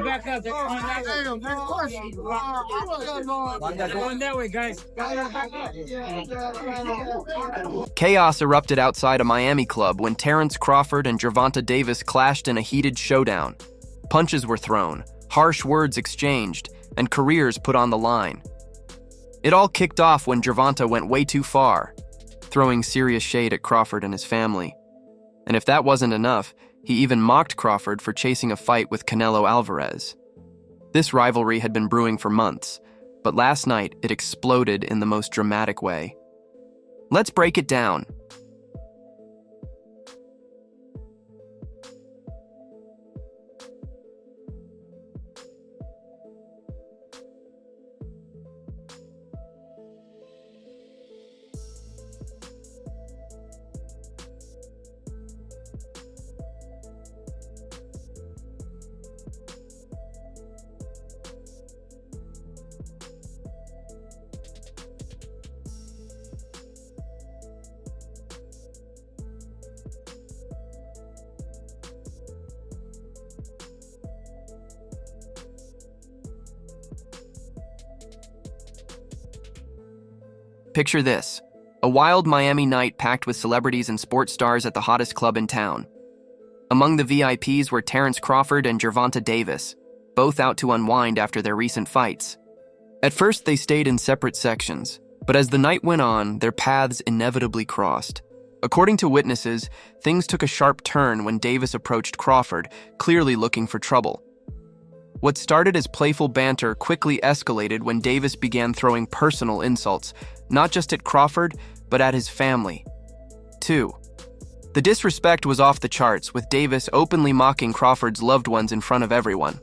Back up. Going that way, guys. Chaos erupted outside a Miami club when Terence Crawford and Gervonta Davis clashed in a heated showdown. Punches were thrown, harsh words exchanged, and careers put on the line. It all kicked off when Gervonta went way too far, throwing serious shade at Crawford and his family. And if that wasn't enough, he even mocked Crawford for chasing a fight with Canelo Alvarez. This rivalry had been brewing for months, but last night it exploded in the most dramatic way. Let's break it down. Picture this, a wild Miami night packed with celebrities and sports stars at the hottest club in town. Among the VIPs were Terence Crawford and Gervonta Davis, both out to unwind after their recent fights. At first, they stayed in separate sections, but as the night went on, their paths inevitably crossed. According to witnesses, things took a sharp turn when Davis approached Crawford, clearly looking for trouble. What started as playful banter quickly escalated when Davis began throwing personal insults, not just at Crawford, but at his family, too. The disrespect was off the charts, with Davis openly mocking Crawford's loved ones in front of everyone.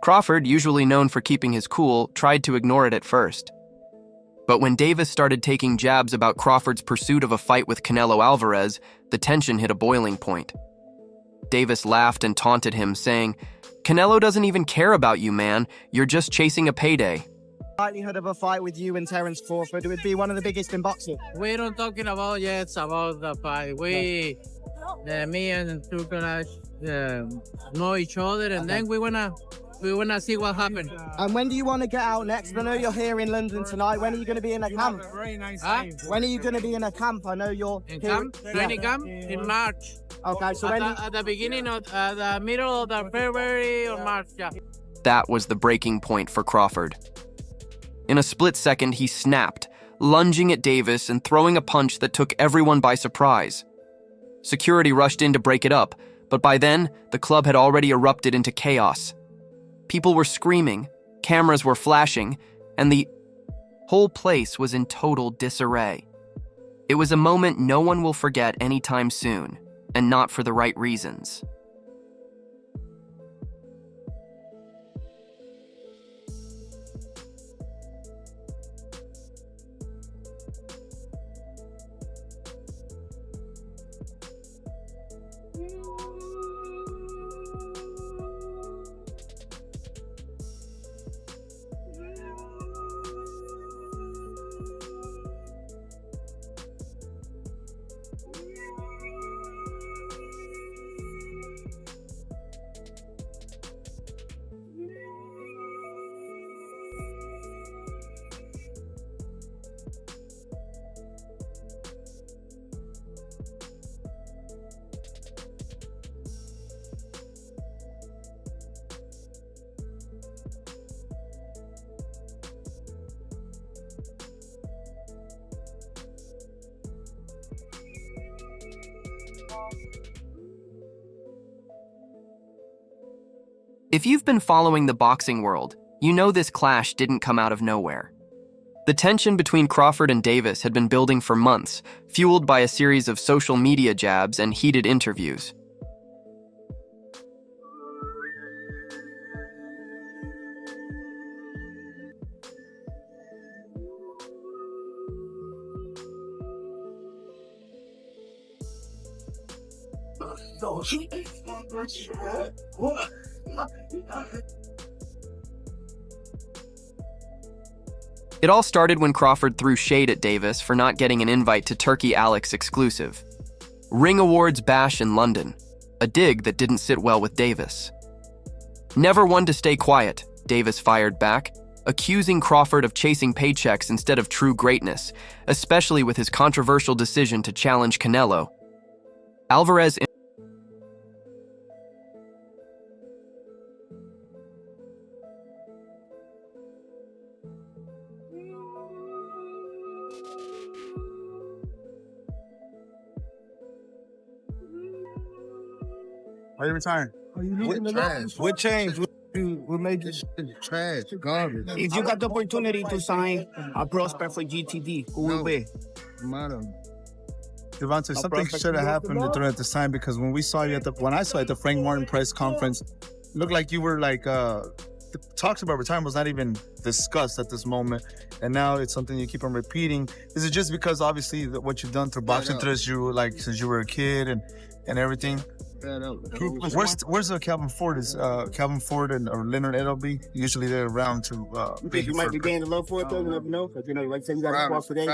Crawford, usually known for keeping his cool, tried to ignore it at first. But when Davis started taking jabs about Crawford's pursuit of a fight with Canelo Alvarez, the tension hit a boiling point. Davis laughed and taunted him, saying, "Canelo doesn't even care about you, man. You're just chasing a payday." Likelihood of a fight with you and Terence Crawford, it would be one of the biggest in boxing. We don't talking about yet about the fight. Me and two gonna know each other, and then we wanna see what happened. And when do you want to get out next? I know you're here in London tonight. When are you going to be in a camp? When are you going to be in a camp? I know you're in here. Camp, training camp in March. Okay, so at the beginning of the middle of the February or March, yeah. That was the breaking point for Crawford. In a split second, he snapped, lunging at Davis and throwing a punch that took everyone by surprise. Security rushed in to break it up, but by then, the club had already erupted into chaos. People were screaming, cameras were flashing, and the whole place was in total disarray. It was a moment no one will forget anytime soon, and not for the right reasons. If you've been following the boxing world, you know this clash didn't come out of nowhere. The tension between Crawford and Davis had been building for months, fueled by a series of social media jabs and heated interviews. It all started when Crawford threw shade at Davis for not getting an invite to Turkey Alex exclusive Ring Awards bash in London, a dig that didn't sit well with Davis. Never one to stay quiet, Davis fired back, accusing Crawford of chasing paychecks instead of true greatness, especially with his controversial decision to challenge Canelo Alvarez. Why you retiring? What changed? What made you? Trash, garbage. If you got the opportunity to sign a prospect for GTD, who will be? Gervonta, something should have happened at this time because when we saw you when I saw you at the Frank Martin press conference, it looked like you were like the talks about retirement was not even discussed at this moment, and now it's something you keep on repeating. Is it just because obviously what you've done through boxing since you were a kid and everything? Where's Calvin Ford? Is Calvin Ford or Leonard Edelby? Usually they're around to. You think you might be gaining love for it though? You never know, because you know, like say you got to cross today.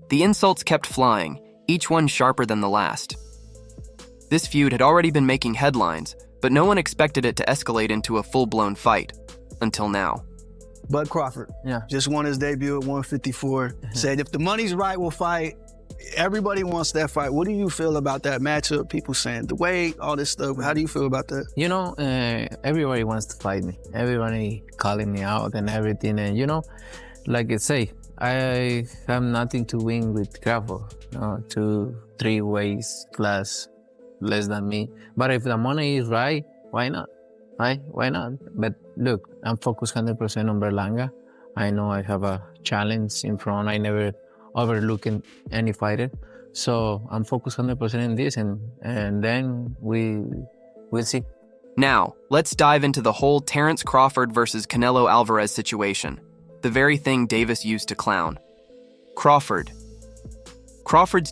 The insults kept flying, each one sharper than the last. This feud had already been making headlines, but no one expected it to escalate into a full-blown fight, until now. Bud Crawford, just won his debut at 154. Said if the money's right, we'll fight. Everybody wants that fight. What do you feel about that matchup? People saying the weight, all this stuff. How do you feel about that? You know, everybody wants to fight me. Everybody calling me out and everything. And you know, like I say, I have nothing to win with Crawford. 2-3 weights class less than me. But if the money is right, why not? Right? Why not? But look, I'm focused 100% on Berlanga. I know I have a challenge in front. I never overlook any fighter. So I'm focused 100% in this, and then we'll see. Now, let's dive into the whole Terence Crawford versus Canelo Alvarez situation. The very thing Davis used to clown. Crawford's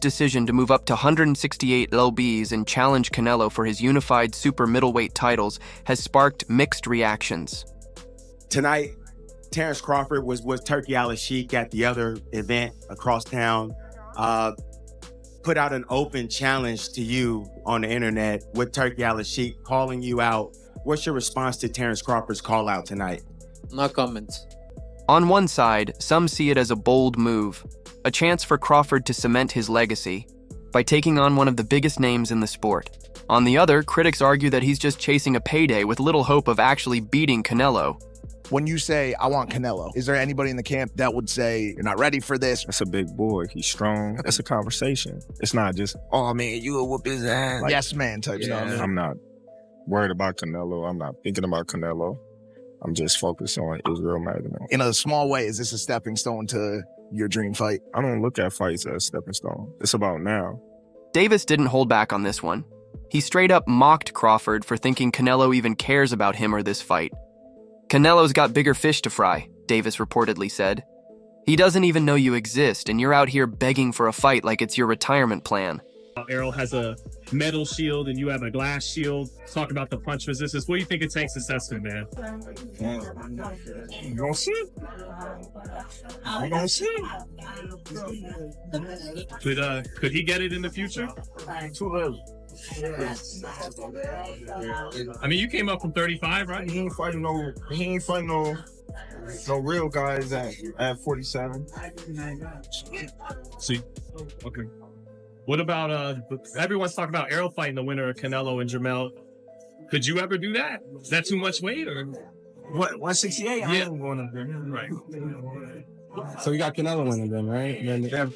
decision to move up to 168 lbs and challenge Canelo for his unified super middleweight titles has sparked mixed reactions. Tonight, Terence Crawford was Turkey Alalshikh at the other event across town, put out an open challenge to you on the internet with Turkey Alalshikh calling you out. What's your response to Terence Crawford's call out tonight? No comments. On one side, some see it as a bold move, a chance for Crawford to cement his legacy by taking on one of the biggest names in the sport. On the other, critics argue that he's just chasing a payday with little hope of actually beating Canelo. When you say, I want Canelo, is there anybody in the camp that would say, you're not ready for this? That's a big boy. He's strong. That's a conversation. It's not just, oh man, you will whoop his ass. Like, yes man type stuff. I'm not worried about Canelo. I'm not thinking about Canelo. I'm just focused on Israel Magdalene. In a small way, is this a stepping stone to your dream fight? I don't look at fights as stepping stone. It's about now. Davis didn't hold back on this one. He straight up mocked Crawford for thinking Canelo even cares about him or this fight. Canelo's got bigger fish to fry, Davis reportedly said. He doesn't even know you exist, and you're out here begging for a fight like it's your retirement plan. Errol has a metal shield and you have a glass shield. Talk about the punch resistance. What do you think it takes to Sesson, man? You gonna see? You gonna see? Could he get it in the future? Too early. I mean, you came up from 35, right? He ain't fighting no real guys at 47. See, okay. What about everyone's talking about Errol fighting the winner of Canelo and Jermell. Could you ever do that? Is that too much weight or What, 168? Yeah. I ain't going up there. right? So you got Canelo winning then, right? Then Yeah,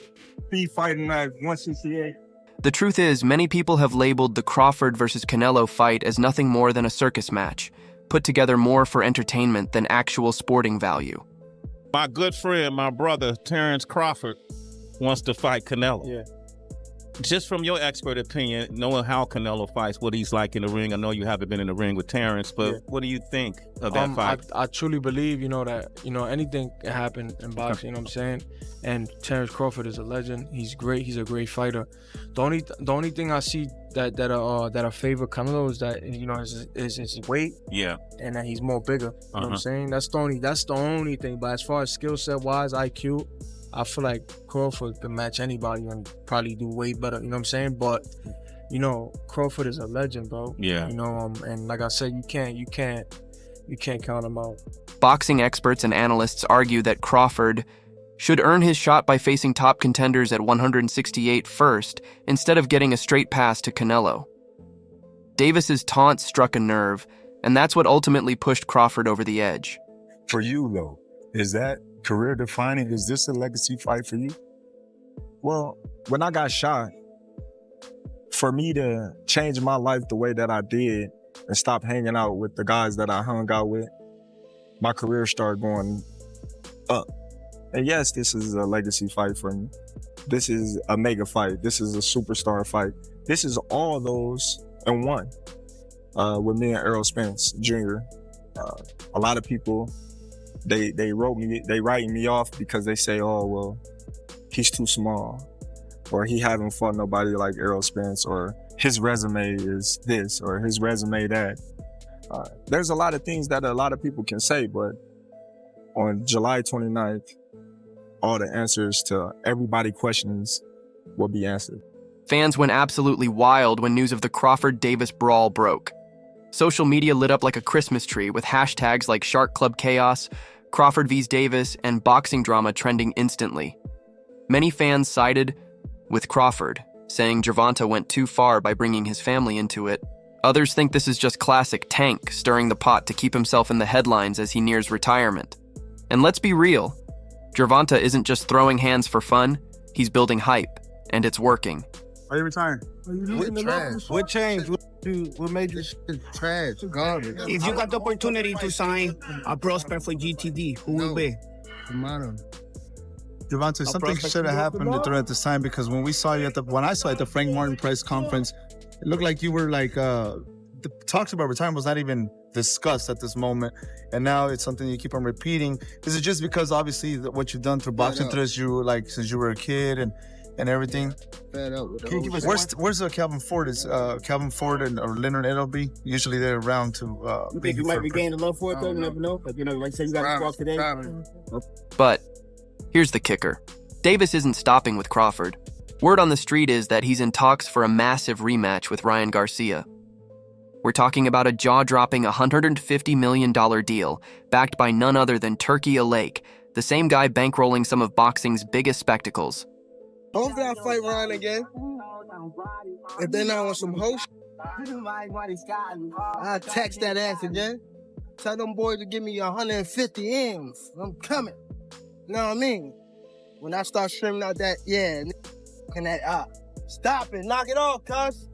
be fighting at 168. The truth is, many people have labeled the Crawford versus Canelo fight as nothing more than a circus match, put together more for entertainment than actual sporting value. My good friend, my brother, Terence Crawford, wants to fight Canelo. Yeah. Just from your expert opinion, knowing how Canelo fights, what he's like in the ring, I know you haven't been in the ring with Terence, but what do you think of that fight? I truly believe, that, anything can happen in boxing, you know what I'm saying? And Terence Crawford is a legend. He's great. He's a great fighter. The only thing I see that I favor Canelo is that, is his weight. Yeah. And that he's more bigger. You know what I'm saying? That's the only thing. But as far as skill set wise, IQ, I feel like Crawford can match anybody and probably do way better, you know what I'm saying? But, Crawford is a legend, bro. Yeah. And like I said, you can't count him out. Boxing experts and analysts argue that Crawford should earn his shot by facing top contenders at 168 first, instead of getting a straight pass to Canelo. Davis's taunt struck a nerve, and that's what ultimately pushed Crawford over the edge. For you, though, is that career defining? Is this a legacy fight for you? Well, when I got shot, for me to change my life the way that I did and stop hanging out with the guys that I hung out with, my career started going up. And yes, this is a legacy fight for me. This is a mega fight. This is a superstar fight. This is all those in one. With me and Errol Spence Jr. A lot of people, they writing me off because they say, oh, well, he's too small, or he haven't fought nobody like Errol Spence, or his resume is this, or his resume that. There's a lot of things that a lot of people can say, but on July 29th, all the answers to everybody's questions will be answered. Fans went absolutely wild when news of the Crawford-Davis brawl broke. Social media lit up like a Christmas tree with hashtags like Shark Club Chaos, Crawford vs. Davis, and boxing drama trending instantly. Many fans sided with Crawford, saying Gervonta went too far by bringing his family into it. Others think this is just classic Tank stirring the pot to keep himself in the headlines as he nears retirement. And let's be real, Gervonta isn't just throwing hands for fun, he's building hype, and it's working. Are you retiring? What trash? What changed? What made you? Trash, garbage. If you got the opportunity to sign a prospect for GTD, who will be? Matter. Gervonta, something should have happened during this time, because when I saw you at the Frank Martin press conference, it looked like you were like the talks about retirement was not even discussed at this moment, and now it's something you keep on repeating. Is it just because obviously what you've done through boxing since you were a kid and everything? Fed up with Can you give us where's Calvin Ford? Is Calvin Ford or Leonard Edelby? Usually they're around to. You think you might be gaining love for it though? You never know. Like like say you got to walk today. But here's the kicker. Davis isn't stopping with Crawford. Word on the street is that he's in talks for a massive rematch with Ryan Garcia. We're talking about a jaw-dropping $150 million deal, backed by none other than Alalshikh, the same guy bankrolling some of boxing's biggest spectacles. Hopefully I fight Ryan again. If they're not on some host, I'll text that ass again. Tell them boys to give me 150 M's. I'm coming. You know what I mean? When I start streaming out that, and that, stop it, knock it off, cuz.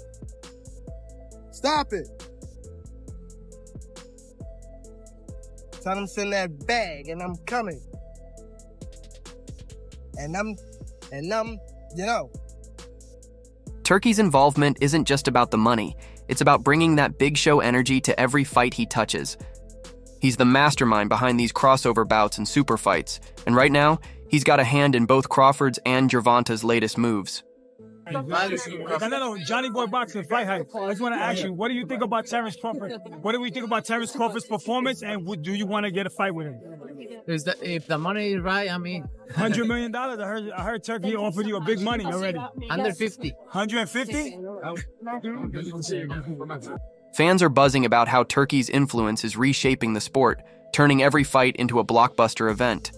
Stop it. Tell them send that bag, and I'm coming. And I'm, Turkey's involvement isn't just about the money. It's about bringing that big show energy to every fight he touches. He's the mastermind behind these crossover bouts and super fights, and right now, he's got a hand in both Crawford's and Gervonta's latest moves. Canelo, Johnny Boy Boxing, Fight Hype. I just want to ask you, what do you think about Terence Crawford? What do we think about Terence Crawford's performance, and do you want to get a fight with him? If the money is right, I mean, $100 million. I heard Turkey offered you a big money already. 150. 150? Fans are buzzing about how Turkey's influence is reshaping the sport, turning every fight into a blockbuster event.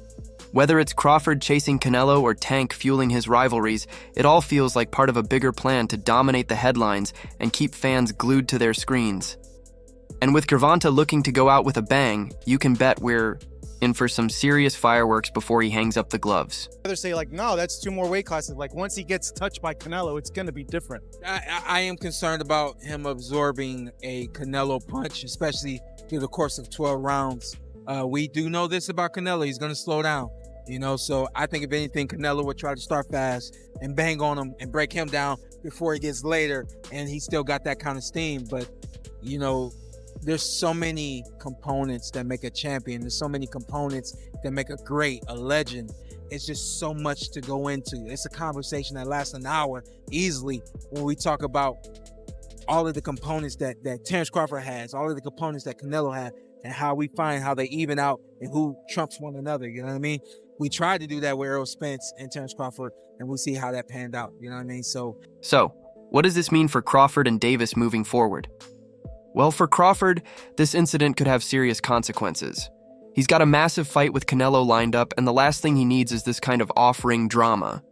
Whether it's Crawford chasing Canelo or Tank fueling his rivalries, it all feels like part of a bigger plan to dominate the headlines and keep fans glued to their screens. And with Gervonta looking to go out with a bang, you can bet we're in for some serious fireworks before he hangs up the gloves. Others say like, no, that's 2 more weight classes. Like once he gets touched by Canelo, it's going to be different. I am concerned about him absorbing a Canelo punch, especially through the course of 12 rounds. We do know this about Canelo. He's going to slow down, you know, so I think if anything, Canelo would try to start fast and bang on him and break him down before he gets later, and he still got that kind of steam. But, you know, there's so many components that make a champion. There's so many components that make a great, a legend. It's just so much to go into. It's a conversation that lasts an hour easily when we talk about all of the components that Terence Crawford has, all of the components that Canelo has, and how we find how they even out and who trumps one another, you know what I mean? We tried to do that with Errol Spence and Terence Crawford, and we'll see how that panned out, you know what I mean? So, what does this mean for Crawford and Davis moving forward? Well, for Crawford, this incident could have serious consequences. He's got a massive fight with Canelo lined up, and the last thing he needs is this kind of off-ring drama.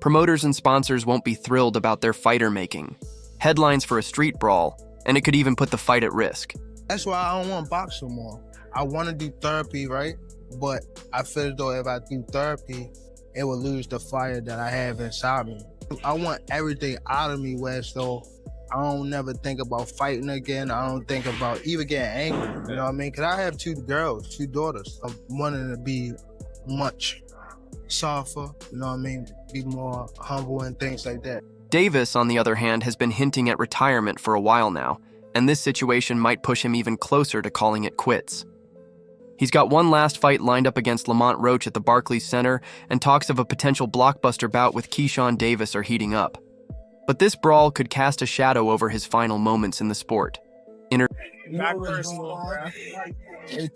Promoters and sponsors won't be thrilled about their fighter making. Headlines for a street brawl, and it could even put the fight at risk. That's why I don't want to box no more. I want to do therapy, right? But I feel as though if I do therapy, it will lose the fire that I have inside me. I want everything out of me where so I don't never think about fighting again. I don't think about even getting angry, you know what I mean? Because I have 2 girls, 2 daughters. I'm wanting to be much softer, you know what I mean? Be more humble and things like that. Davis, on the other hand, has been hinting at retirement for a while now, and this situation might push him even closer to calling it quits. He's got one last fight lined up against Lamont Roach at the Barclays Center, and talks of a potential blockbuster bout with Keyshawn Davis are heating up. But this brawl could cast a shadow over his final moments in the sport. They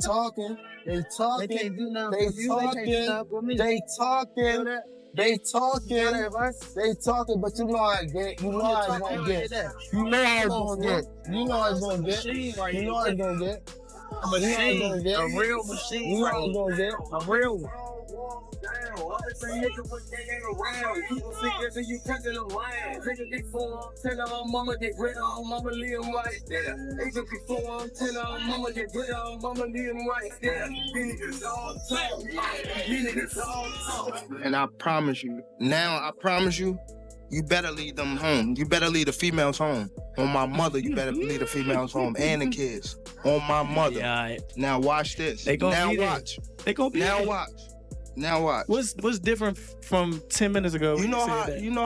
talking, they talking, but you know how I get. You know how it's gonna get. You know how it's gonna get. You know how it's gonna get. You know how it's gonna get. But you know how it's gonna get. A real machine. You know how it's gonna get. A real one. And I promise you, you better leave them home. You better leave the females home. On my mother, you better leave the females home and the kids. On my mother. Yeah, now watch this. They gonna now be watch. There. They gonna be now there. watch. Now watch. What's different from 10 minutes ago? You know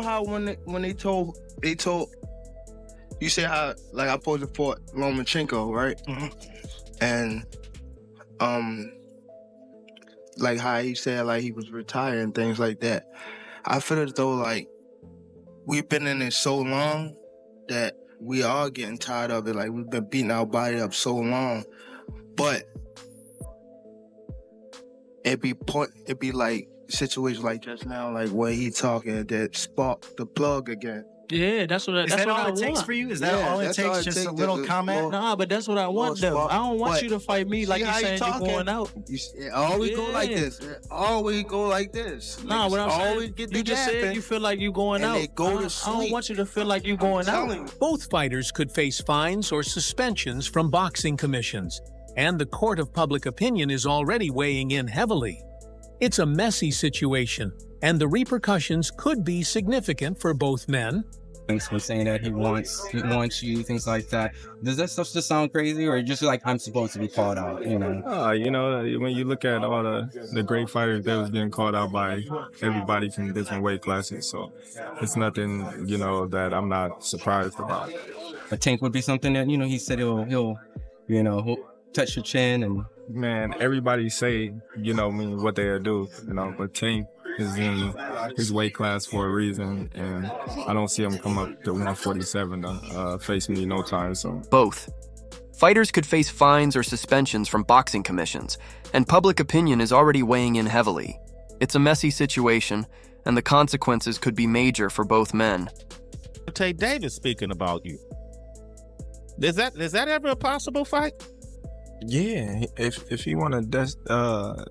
how when they told you say how like I supposed to fought Lomachenko, right? Mm-hmm. And like how he said like he was retired and things like that. I feel as though like we've been in it so long that we are getting tired of it. Like we've been beating our body up so long, but it be like situations like just now, like where he talking that sparked the plug again. Yeah, that's what Is that all it takes for you? Is that all it takes? Just a little comment? Nah, but that's what I want though. I don't want you to fight me like you're saying you're going out. It always go like this. It always go like this. Nah, what I'm saying, you just said you feel like you're going out. They go to sleep. I don't want you to feel like you're going out. Both fighters could face fines or suspensions from boxing commissions, and the court of public opinion is already weighing in heavily. It's a messy situation, and the repercussions could be significant for both men. Thanks for saying that he wants you, things like that. Does that stuff just sound crazy, or just like I'm supposed to be called out, you know? You know, when you look at all the great fighters that was getting called out by everybody from different weight classes, so it's nothing, you know, that I'm not surprised about. A Tank would be something that, you know, he said he'll touch your chin and... Man, everybody say, you know, what they'll do, you know, but Tank, is in his weight class for a reason, and I don't see him come up to 147 to face me no time soon. Both. Fighters could face fines or suspensions from boxing commissions, and public opinion is already weighing in heavily. It's a messy situation, and the consequences could be major for both men. Tay Davis speaking about you. Is that ever a possible fight? Yeah, if he want to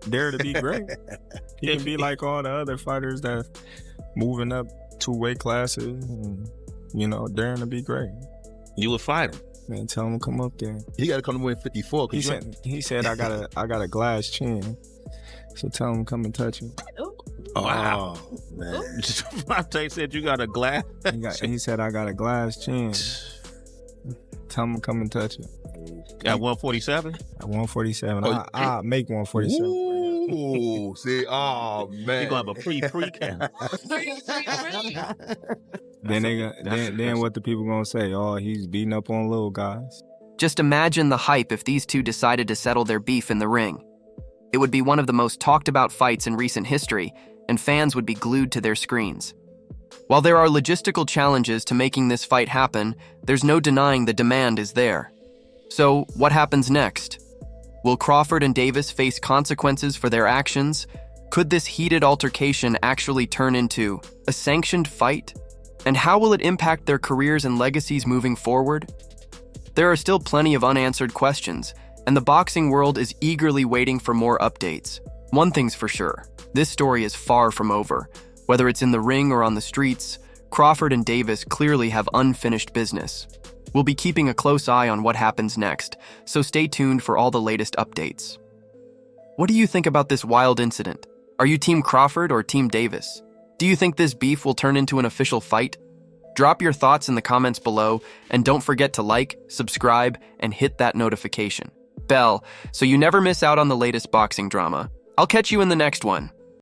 dare to be great, he can be like all the other fighters that moving up 2 weight classes and, daring to be great. You would fight him. Man, tell him to come up there. He got to come to win 54. He said I got a glass chin, so tell him to come and touch me. Wow, man! Devontae said you got a glass. He said I got a glass chin. Tell him to come and touch it. At 147? At 147. I'll make 147. Ooh, see, oh man. You're gonna have a pre-camp. Then what the people gonna say? Oh, he's beating up on little guys. Just imagine the hype if these two decided to settle their beef in the ring. It would be one of the most talked about fights in recent history, and fans would be glued to their screens. While there are logistical challenges to making this fight happen, there's no denying the demand is there. So, what happens next? Will Crawford and Davis face consequences for their actions? Could this heated altercation actually turn into a sanctioned fight? And how will it impact their careers and legacies moving forward? There are still plenty of unanswered questions, and the boxing world is eagerly waiting for more updates. One thing's for sure, this story is far from over. Whether it's in the ring or on the streets, Crawford and Davis clearly have unfinished business. We'll be keeping a close eye on what happens next, so stay tuned for all the latest updates. What do you think about this wild incident? Are you Team Crawford or Team Davis? Do you think this beef will turn into an official fight? Drop your thoughts in the comments below, and don't forget to like, subscribe, and hit that notification bell so you never miss out on the latest boxing drama. I'll catch you in the next one.